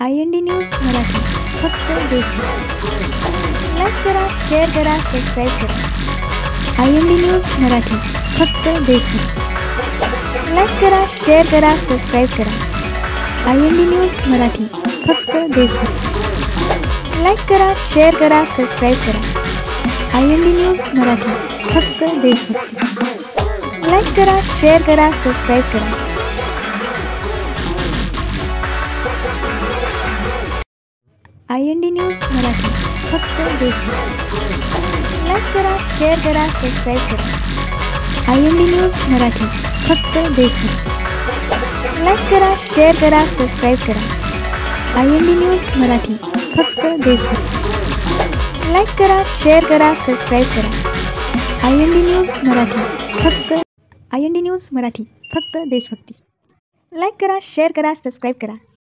IND news Marathi, फक्त देशभक्ती. Like करा, शेअर करा, सबस्क्राईब करा. IND न्यूज मराठी, फक्त देशभक्ती. लाईक करा, शेअर करा, सबस्क्राईब करा. IND न्यूज मराठी, फक्त देशभक्ती. लाईक करा, शेअर करा, सबस्क्राईब करा. IND न्यूज मराठी, फक्त देशभक्ती. लाईक करा, शेअर करा, सबस्क्राईब करा. IND न्यूज मराठी, फक्त देशभक्ती. लाईक करा, शेअर करा, सबस्क्राईब करा. IND न्यूज मराठी, फक्त देशभक्ती. लाईक करा, शेअर करा, सबस्क्राईब करा. IND न्यूज मराठी, फक्त देशभक्ती. लाईक करा, शेअर करा, सबस्क्राईब करा. IND न्यूज मराठी, फक्त IND न्यूज मराठी, फक्त देशभक्ती. लाईक करा, शेअर करा, सबस्क्राईब करा.